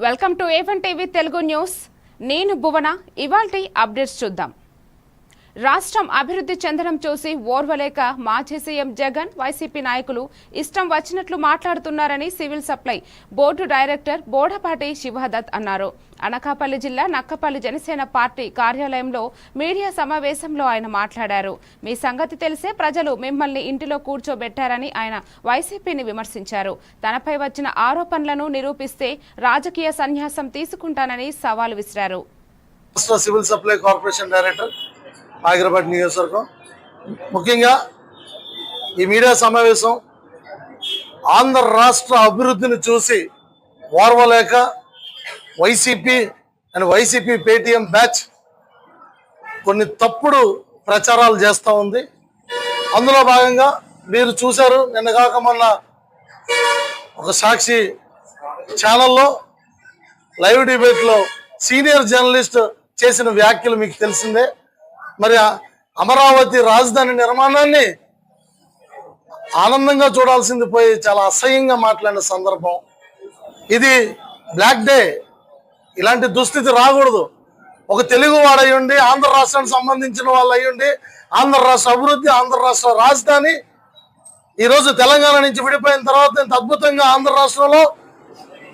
Welcome to A1 TV Telugu news. నేను భువన. ఇవాల్టి updates చూద్దాం. రాష్ట్రం అభివృద్ధి చెందడం చూసి ఓర్వలేక మాజీ సీఎం జగన్ వైసీపీ నాయకులు ఇష్టం వచ్చినట్లు మాట్లాడుతున్నారని civil supply board director Bodapati Shivdatt అన్నారు. అనకాపల్లి జిల్లా నక్కపల్లి జనసేన పార్టీ కార్యాలయంలో మీడియా సమావేశంలో ఆయన మాట్లాడారు. మీ సంగతి తెలిసే ప్రజలు మిమ్మల్ని ఇంటిలో కూర్చోబెట్టారని ఆయన వైసీపీని విమర్శించారు. తనపై వచ్చిన ఆరోపణలను నిరూపిస్తే రాజకీయ సన్యాసం తీసుకుంటానని సవాల్ విసిరారు. సివిల్ సప్లై కార్పొరేషన్ డైరెక్టర్ ఆగిరపేట నియోజకవర్గం. ముఖ్యంగా ఈ మీడియా సమావేశం ఆంధ్ర రాష్ట్ర అభివృద్ధిని చూసి ఓర్వలేక వైసీపీ పేటీఎం బ్యాచ్ కొన్ని తప్పుడు ప్రచారాలు చేస్తూ ఉంది. అందులో భాగంగా మీరు చూశారు, నిన్న కాక మొన్న ఒక సాక్షి ఛానల్లో లైవ్ డిబేట్లో సీనియర్ జర్నలిస్ట్ చేసిన వ్యాఖ్యలు మీకు తెలిసిందే. మరి అమరావతి రాజధాని నిర్మాణాన్ని ఆనందంగా చూడాల్సింది పోయి చాలా అసహ్యంగా మాట్లాడిన సందర్భం ఇది. బ్లాక్ డే, ఇలాంటి దుస్థితి రాకూడదు. ఒక తెలుగు వాడు అయ్యుండి, ఆంధ్ర రాష్ట్రానికి సంబంధించిన వాళ్ళు అయ్యుండి, ఆంధ్ర రాష్ట్ర అభివృద్ధి, ఆంధ్ర రాష్ట్ర రాజధాని ఈరోజు తెలంగాణ నుంచి విడిపోయిన తర్వాత ఇంత అద్భుతంగా ఆంధ్ర రాష్ట్రంలో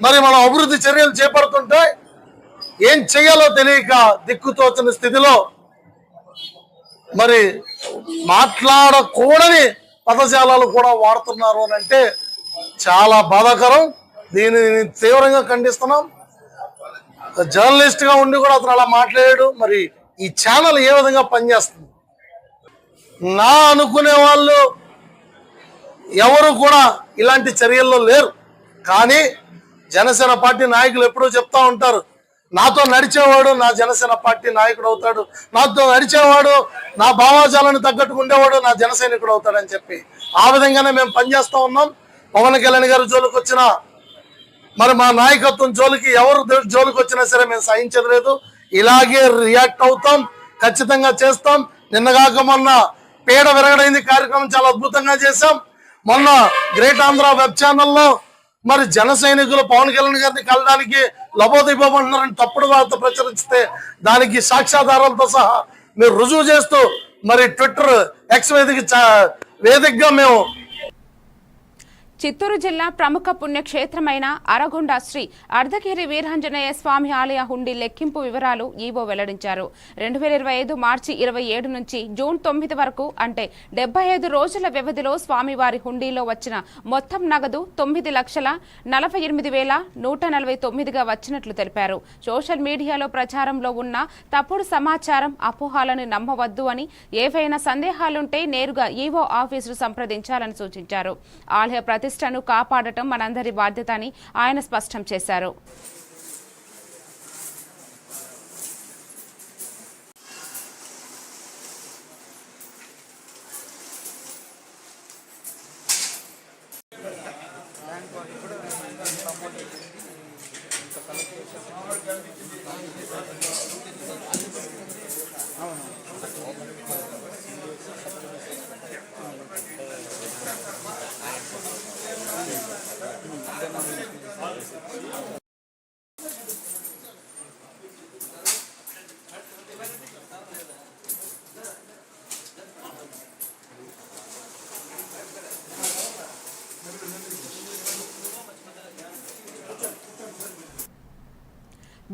మరి మనం అభివృద్ధి చర్యలు చేపడుతుంటే ఏం చేయాలో తెలియక దిక్కుతోచని స్థితిలో మరి మాట్లాడకూడని పదజాలాలు కూడా వాడుతున్నారు అని అంటే చాలా బాధాకరం. దీనిని తీవ్రంగా ఖండిస్తున్నాం. జర్నలిస్ట్గా ఉండి కూడా అతను అలా మాట్లాడాడు. మరి ఈ ఛానల్ ఏ విధంగా పనిచేస్తుంది? నా అనుకునే వాళ్ళు ఎవరు కూడా ఇలాంటి చర్యల్లో లేరు. కానీ జనసేన పార్టీ నాయకులు ఎప్పుడూ చెప్తా ఉంటారు, నాతో నడిచేవాడు నా జనసేన పార్టీ నాయకుడు అవుతాడు, నాతో నడిచేవాడు నా భావాజాలను తగ్గట్టు ఉండేవాడు నా జన సైనికుడు అవుతాడని చెప్పి ఆ విధంగానే మేము పనిచేస్తూ ఉన్నాం. పవన్ కళ్యాణ్ గారు జోలికి వచ్చినా, మరి మా నాయకత్వం జోలికి ఎవరు జోలికి వచ్చినా సరే మేము సహించేది లేదు. ఇలాగే రియాక్ట్ అవుతాం, ఖచ్చితంగా చేస్తాం. నిన్నగాక మొన్న పేడ విరగడైంది కార్యక్రమం చాలా అద్భుతంగా చేశాం. మొన్న గ్రేట్ ఆంధ్ర వెబ్ ఛానల్లో మరి జన సైనికులు పవన్ కళ్యాణ్ గారిని కలడానికి లబోదిబోమంటున్నారని తప్పుడు వార్త ప్రచురిస్తే దానికి సాక్ష్యాధారాలతో సహా మీరు రుజువు చేస్తూ మరి ట్విట్టర్ ఎక్స్ వేదికగా మేము. చిత్తూరు జిల్లా ప్రముఖ పుణ్యక్షేత్రమైన అరగొండ శ్రీ అర్ధగిరి వీరాంజనేయ స్వామి ఆలయ హుండీ లెక్కింపు వివరాలు ఈవో వెల్లడించారు. 2025 మార్చి 27 నుంచి జూన్ 9 వరకు అంటే 75 రోజుల వ్యవధిలో స్వామివారి హుండీలో వచ్చిన మొత్తం నగదు 9,48,149గా వచ్చినట్లు తెలిపారు. సోషల్ మీడియాలో ప్రచారంలో ఉన్న తప్పుడు సమాచారం, అపోహలను నమ్మవద్దు అని, ఏవైనా సందేహాలుంటే నేరుగా ఈవో ఆఫీసును సంప్రదించాలని సూచించారు. ఆలయ ప్రతిష్టను కాపాడటం మనందరి బాధ్యత అని ఆయన స్పష్టం చేశారు.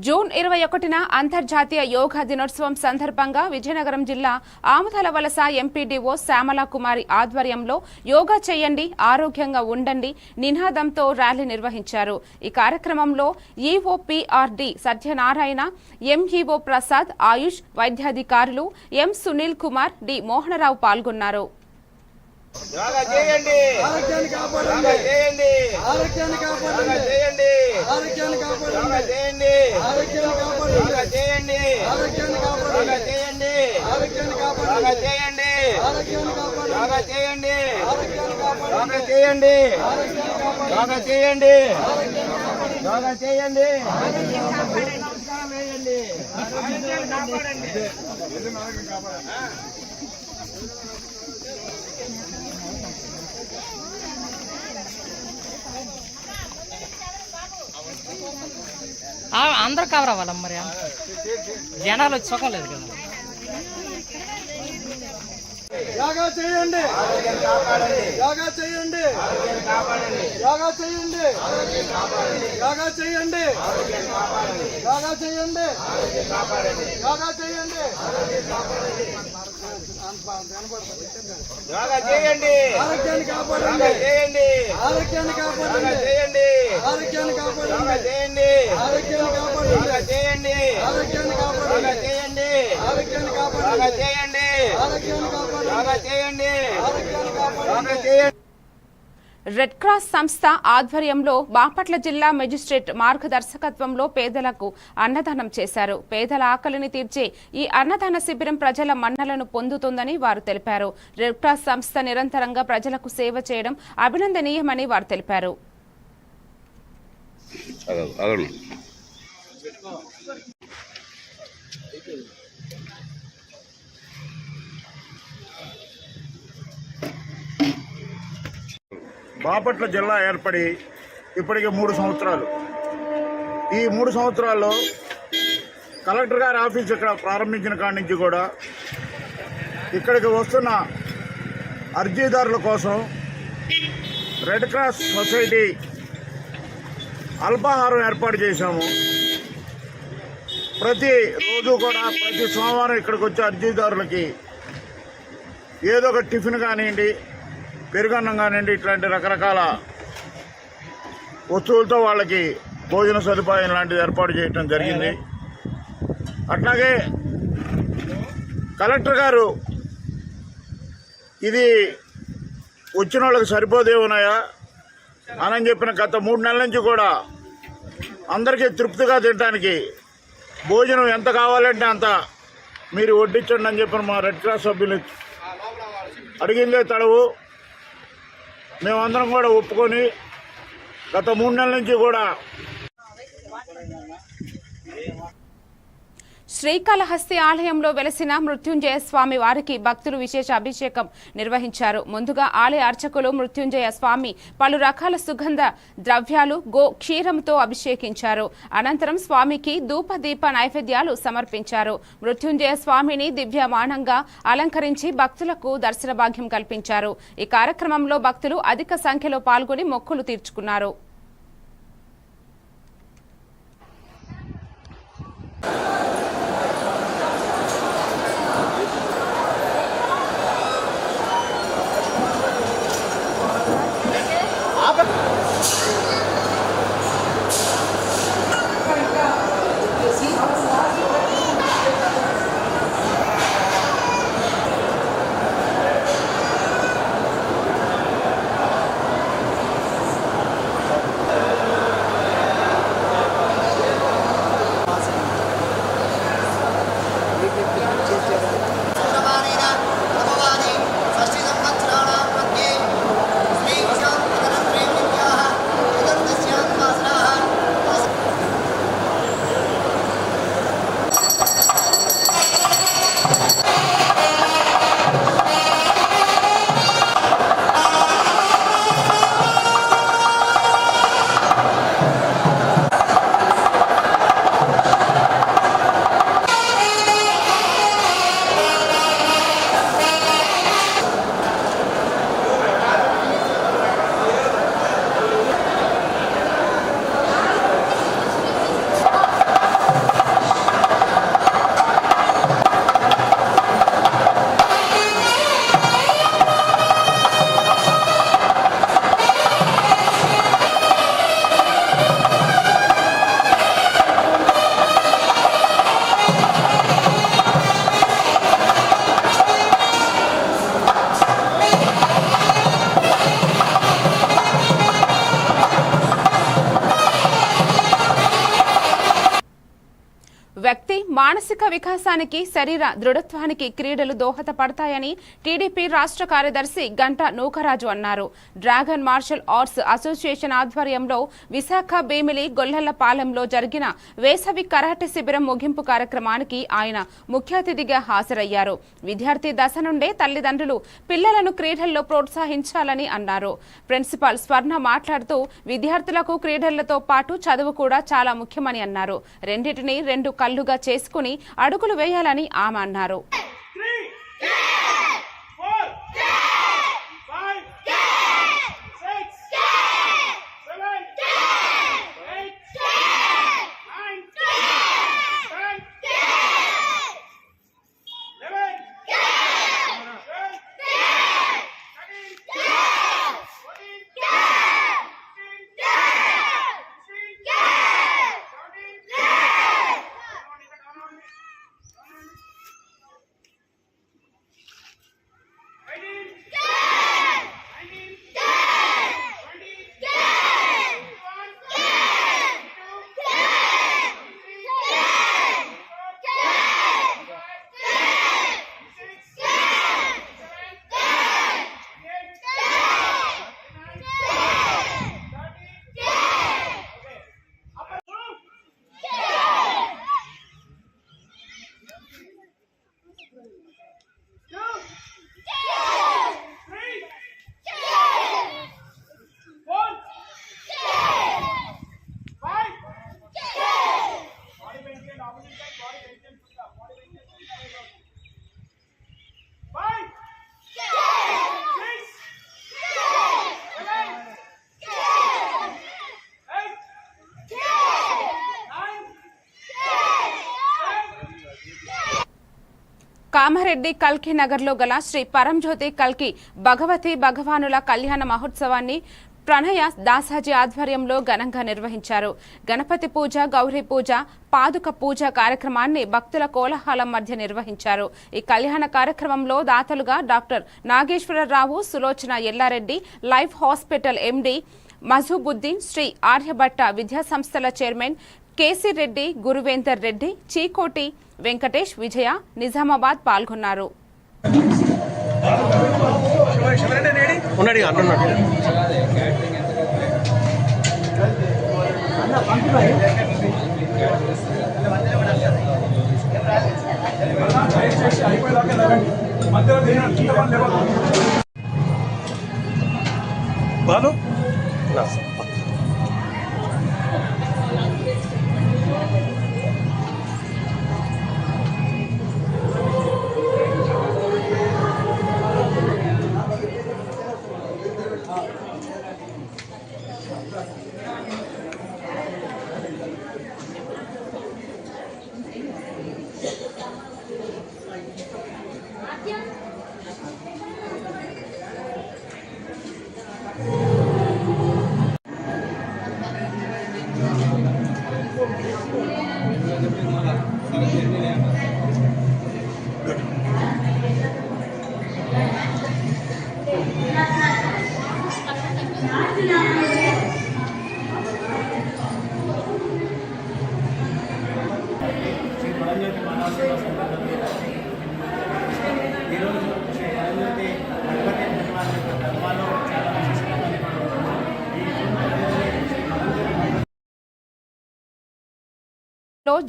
జూన్ 21న అంతర్జాతీయ యోగా దినోత్సవం సందర్భంగా విజయనగరం జిల్లా ఆముదాల వలస ఎంపీడీఓ శ్యామల కుమారి ఆధ్వర్యంలో యోగా చేయండి, ఆరోగ్యంగా ఉండండి నినాదంతో ర్యాలీ నిర్వహించారు. ఈ కార్యక్రమంలో EO PRD Satyanarayana, MEO Prasad, AYUSH వైద్యాధికారులు ఎం సునీల్ కుమార్, డి మోహనరావు పాల్గొన్నారు. యోగా చేయండి, ఆరోగ్యాన్ని కాపాడండి, చేయండి, ఆరోగ్యాన్ని కాపాడండి, చేయండి, ఆరోగ్యాన్ని కాపాడండి, చేయండి, ఆరోగ్యాన్ని కాపాడండి, చేయండి, ఆరోగ్యాన్ని కాపాడండి, చేయండి, ఆరోగ్యాన్ని కాపాడండి, చేయండి, ఆరోగ్యాన్ని కాపాడండి, చేయండి, ఆరోగ్యాన్ని కాపాడండి, చేయండి, ఆరోగ్యాన్ని కాపాడండి, చేయండి, యోగా చేయండి, నమస్కారం వేయండి, ఆరోగ్యాన్ని కాపాడండి. అందరూ కవర్ అవ్వాలి మరి జనాలు వచ్చి సుఖం లేదు కదా. యోగా చేయండి, యోగా చేయండి, యోగా చేయండి, యోగా చేయండి, యోగా చేయండి, యోగా చేయండి, యోగా చేయండి, ఆరోగ్యాన్ని కాపాడండి, చేయండి, ఆరోగ్యాన్ని కాపాడండి, చేయండి, ఆరోగ్యాన్ని కాపాడండి, చేయండి, ఆరోగ్యాన్ని కాపాడండి, చేయండి, ఆరోగ్యాన్ని కాపాడండి, చేయండి, ఆరోగ్యాన్ని కాపాడండి, చేయండి, ఆరోగ్యాన్ని కాపాడండి, చేయండి, ఆరోగ్యాన్ని కాపాడండి. చేయండి. రెడ్ క్రాస్ సంస్థ ఆధ్వర్యంలో బాపట్ల జిల్లా మెజిస్ట్రేట్ మార్గదర్శకత్వంలో పేదలకు అన్నదానం చేశారు. పేదల ఆకలిని తీర్చే ఈ అన్నదాన శిబిరం ప్రజల మన్నలను పొందుతుందని వారు తెలిపారు. రెడ్ క్రాస్ సంస్థ నిరంతరంగా ప్రజలకు సేవ చేయడం అభినందనీయమని వారు తెలిపారు. బాపట్ల జిల్లా ఏర్పడి ఇప్పటికి 3 సంవత్సరాలు. ఈ 3 సంవత్సరాల్లో కలెక్టర్ గారి ఆఫీస్ ఇక్కడ ప్రారంభించిన కాడి నుంచి కూడా ఇక్కడికి వస్తున్న అర్జీదారుల కోసం రెడ్ క్రాస్ సొసైటీ అల్పాహారం ఏర్పాటు చేశాము. ప్రతి రోజు కూడా ప్రతి సోమవారం ఇక్కడికి వచ్చే అర్జీదారులకి ఏదో ఒక టిఫిన్ కానివ్వండి, పెరుగన్నం కానివ్వండి, ఇట్లాంటి రకరకాల వస్తువులతో వాళ్ళకి భోజన సదుపాయం లాంటిది ఏర్పాటు చేయడం జరిగింది. అట్లాగే కలెక్టర్ గారు ఇది వచ్చిన వాళ్ళకి సరిపోదేమోనాయా అని చెప్పిన గత 3 నెలల నుంచి కూడా అందరికీ తృప్తిగా తినడానికి భోజనం ఎంత కావాలంటే అంత మీరు వడ్డించండి అని చెప్పిన మా రెడ్ క్రాస్ సభ్యులు అడిగిందే తడవు మేమందరం కూడా ఒప్పుకొని గత 3 నెలల నుంచి కూడా శ్రీకాళహస్తి ఆలయంలో వెలసిన మృత్యుంజయ స్వామి వారికి భక్తులు విశేష అభిషేకం నిర్వహించారు. ముందుగా ఆలయ అర్చకులు మృత్యుంజయ స్వామి పలు రకాల సుగంధ ద్రవ్యాలు క్షీరంతో అభిషేకించారు. అనంతరం స్వామికి ధూపదీప నైవేద్యాలు సమర్పించారు. మృత్యుంజయ స్వామిని దివ్యమానంగా అలంకరించి భక్తులకు దర్శన భాగ్యం కల్పించారు. ఈ కార్యక్రమంలో భక్తులు అధిక సంఖ్యలో పాల్గొని మొక్కులు తీర్చుకున్నారు. మానసిక వికాసానికి, శరీర దృఢత్వానికి క్రీడలు దోహదపడతాయని టీడీపీ రాష్ట్ర కార్యదర్శి గంట నూకరాజు అన్నారు. డ్రాగన్ మార్షల్ ఆర్ట్స్ అసోసియేషన్ ఆధ్వర్యంలో విశాఖ భీమిలి గొల్లలపాలెంలో జరిగిన వేసవి కరాటే శిబిరం ముగింపు కార్యక్రమానికి ఆయన ముఖ్య అతిథిగా హాజరయ్యారు. విద్యార్థి దశ నుండే తల్లిదండ్రులు పిల్లలను క్రీడల్లో ప్రోత్సహించాలని అన్నారు. ప్రిన్సిపాల్ స్వర్ణ మాట్లాడుతూ విద్యార్థులకు క్రీడలతో పాటు చదువు కూడా చాలా ముఖ్యమని అన్నారు. రెండింటిని రెండు కళ్ళుగా చేసుకుని అడుగులు వేయాలని ఆమె అన్నారు. కామారెడ్డి కల్కి నగర్లో గల శ్రీ పరంజ్యోతి కల్కి భగవతి భగవానుల కళ్యాణ మహోత్సవాన్ని ప్రణయ దాసాజీ ఆధ్వర్యంలో ఘనంగా నిర్వహించారు. గణపతి పూజ, గౌరీ పూజ, పాదుక పూజ కార్యక్రమాన్ని భక్తుల కోలాహలం మధ్య నిర్వహించారు. ఈ కళ్యాణ కార్యక్రమంలో దాతలుగా doctor Nageswararao, Sulochana Ellareddy, life hospital MD Majubuddin, Sri Aryabhatta Vidya సంస్థల చైర్మన్ కేసీ రెడ్డి, గురువేందర్ రెడ్డి, చీకోటి వెంకటేష్, విజయ, నిజామాబాద్ పాల్గొన్నారు.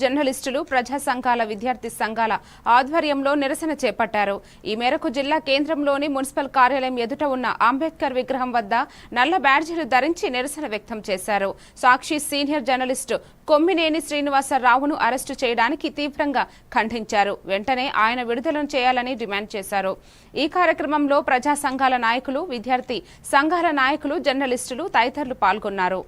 జర్నలిస్టులు, ప్రజా సంఘాల, విద్యార్థి సంఘాల ఆధ్వర్యంలో నిరసన చేపట్టారు. ఈ మేరకు జిల్లా కేంద్రంలోని మున్సిపల్ కార్యాలయం ఎదుట ఉన్న అంబేద్కర్ విగ్రహం వద్ద నల్ల బ్యాడ్జీలు ధరించి నిరసన వ్యక్తం చేశారు. సాక్షి సీనియర్ జర్నలిస్టు కొమ్మినేని శ్రీనివాసరావును అరెస్టు చేయడానికి తీవ్రంగా ఖండించారు. వెంటనే ఆయన విడుదలను చేయాలని డిమాండ్ చేశారు. ఈ కార్యక్రమంలో ప్రజా సంఘాల నాయకులు, విద్యార్థి సంఘాల నాయకులు, జర్నలిస్టులు తదితరులు పాల్గొన్నారు.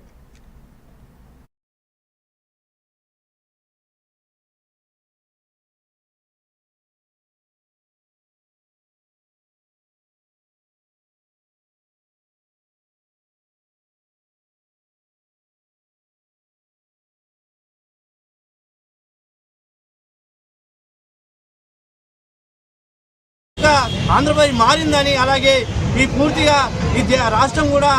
ఆంధ్రప్రదేశ్ మారిందని, అలాగే ఈ పూర్తిగా ఈ రాష్ట్రం కూడా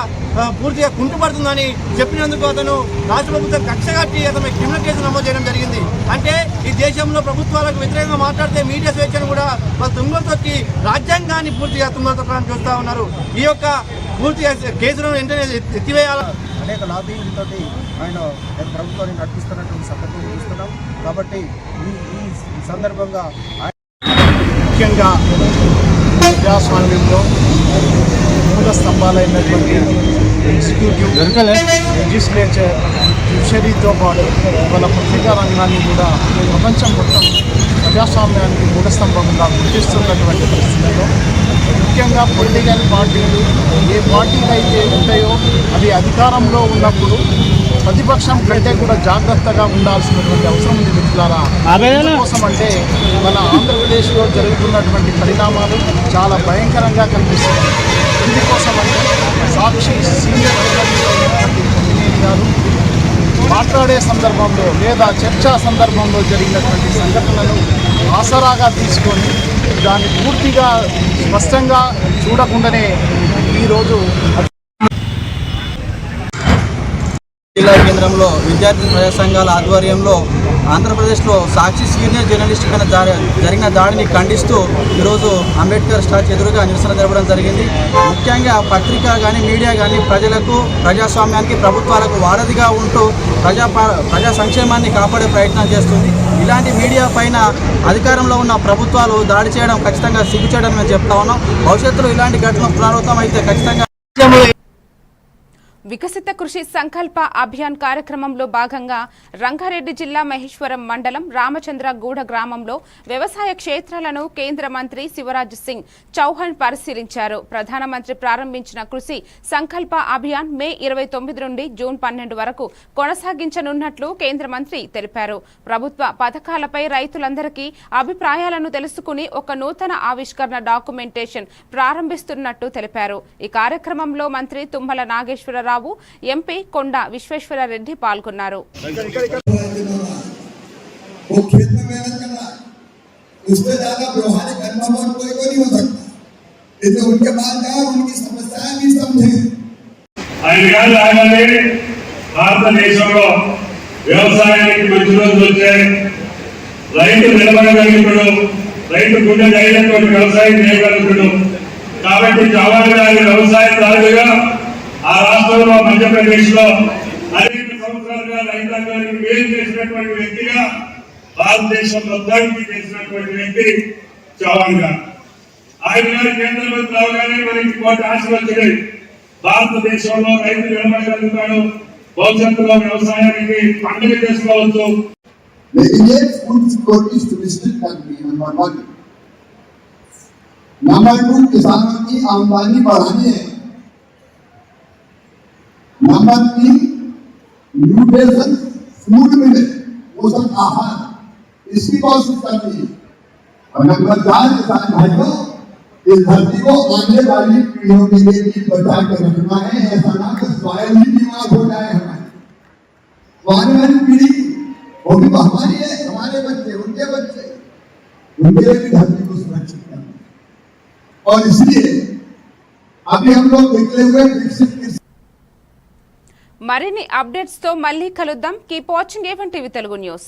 పూర్తిగా కుంటుపడుతుందని చెప్పినందుకు అతను రాష్ట్ర ప్రభుత్వం కక్ష కట్టి అతను క్రిమినల్ కేసు నమోదు చేయడం జరిగింది. అంటే ఈ దేశంలో ప్రభుత్వాలకు వ్యతిరేకంగా మాట్లాడితే మీడియా స్వేచ్ఛను కూడా వాళ్ళు తుంగలు తొక్కి రాజ్యాంగాన్ని పూర్తిగా తుంగలు తొక్కడానికి చూస్తూ ఉన్నారు. ఈ యొక్క పూర్తిగా కేసులను వెంటనే ఎత్తివేయాలి. అనేక లాబింగ్తో ఆయన ప్రభుత్వాన్ని నడిపిస్తున్నటువంటి సందర్భం చూస్తున్నాం. కాబట్టి ఈ సందర్భంగా ముఖ్యంగా ప్రజాస్వామ్యంలో మూల స్తంభాలైనటువంటి ఎగ్జిక్యూటివ్, లెజిస్లేచర్, జ్యుడిషరీతో పాటు వాళ్ళ పత్రికా రంగాన్ని కూడా ప్రపంచం మొత్తం ప్రజాస్వామ్యానికి మూల స్తంభంగా గుర్తిస్తున్నటువంటి పరిస్థితుల్లో ముఖ్యంగా పొలిటికల్ పార్టీలు ఏ పార్టీలు అయితే ఉంటాయో అవి అధికారంలో ఉన్నప్పుడు ప్రతిపక్షం కంటే కూడా జాగ్రత్తగా ఉండాల్సినటువంటి అవసరం ఉంది మిత్రులారా. కోసం అంటే మన ఆంధ్రప్రదేశ్లో జరుగుతున్నటువంటి పరిణామాలు చాలా భయంకరంగా కనిపిస్తున్నాయి. ఇందుకోసం అంటే సాక్షి సీనియర్ జర్నలిస్ట్ అయినటువంటి కొమ్మినేని గారు మాట్లాడే సందర్భంలో లేదా చర్చా సందర్భంలో జరిగినటువంటి సంఘటనలను ఆసరాగా తీసుకొని దాన్ని పూర్తిగా స్పష్టంగా చూడకుండానే ఈరోజు జిల్లా కేంద్రంలో విద్యార్థి ప్రజా సంఘాల ఆధ్వర్యంలో ఆంధ్రప్రదేశ్లో సాక్షి సీనియర్ జర్నలిస్ట్ పైన జరిగిన దాడిని ఖండిస్తూ ఈరోజు అంబేద్కర్ స్టాచ్యూ ఎదురుగా నిరసన జరపడం జరిగింది. ముఖ్యంగా పత్రిక కానీ మీడియా కానీ ప్రజలకు, ప్రజాస్వామ్యానికి, ప్రభుత్వాలకు వారధిగా ఉంటూ ప్రజా సంక్షేమాన్ని కాపాడే ప్రయత్నం చేస్తుంది. ఇలాంటి మీడియా పైన అధికారంలో ఉన్న ప్రభుత్వాలు దాడి చేయడం ఖచ్చితంగా సిగ్గుచేయడం మేము చెప్తా ఉన్నాం. భవిష్యత్తులో ఇలాంటి ఘటనలు పునరావృతం అయితే ఖచ్చితంగా వికసిత కృషి సంకల్ప అభియాన్ కార్యక్రమంలో భాగంగా రంగారెడ్డి జిల్లా మహేశ్వరం మండలం రామచంద్రగూడ గ్రామంలో వ్యవసాయ క్షేత్రాలను కేంద్ర మంత్రి శివరాజ్ సింగ్ చౌహాన్ పరిశీలించారు. ప్రధానమంత్రి ప్రారంభించిన కృషి సంకల్ప అభియాన్ మే 29 నుండి జూన్ 12 వరకు కొనసాగించనున్నట్లు కేంద్ర మంత్రి తెలిపారు. ప్రభుత్వ పథకాలపై రైతులందరికీ అభిప్రాయాలను తెలుసుకుని ఒక నూతన ఆవిష్కరణ డాక్యుమెంటేషన్ ప్రారంభిస్తున్నట్టు తెలిపారు. ఈ కార్యక్రమంలో మంత్రి తుమ్మల నాగేశ్వరరావు, ఎంపీ కొండ విశ్వేశ్వరరెడ్డి పాల్గొన్నారు. భారతదేశంలో వ్యవసాయానికి మంచి రోజులు వచ్చాయి. రైతు నిలబడగలుగుతాడు, రైతు గుండె ధైర్యంతో వ్యవసాయం చేయగలుగుతాడు. కాబట్టి జవహర్ గారి వ్యవసాయదారులుగా ఆ రాష్ట్రంలో మధ్యప్రదేశ్ లో అనేక సంవత్సరాలుగా రైతాంగానికి మేలు చేసినటువంటి వ్యక్తిగా, భారతదేశం మొత్తానికి చేసినటువంటి వ్యక్తి చౌహాన్ గారు. ఆయన గారు కేంద్ర మంత్రి అవగానే మనకి కోటి ఆశలు వచ్చినాయి. భారతదేశంలో రైతు నిలబడగలుగుతాడు, భవిష్యత్తులో వ్యవసాయానికి పండుగ చేసుకోవచ్చు. नंबर 2 किसानों की आमदनी बढ़ानी है। नंबर 3 न्यूट्रिशन फूड मिले, पोषण आहार, इसकी कोशिश करनी है। और नंबर 4 किसान भाइयों, इस धरती को आने वाली पीढ़ियों के लिए भी बचा कर रखना है। ऐसा ना कि सॉइल ही बीमार हो जाए हमारी। आने वाली पीढ़ी वो भी हमारी है, हमारे बच्चे, उनके बच्चे, उनके लिए भी धरती को सुरक्षित करना। और इसलिए अभी हम लोग निकले हुए विकसित మరిన్ని అప్డేట్స్ తో మళ్ళీ కలుద్దాం. Keep watching A1 TV Telugu news.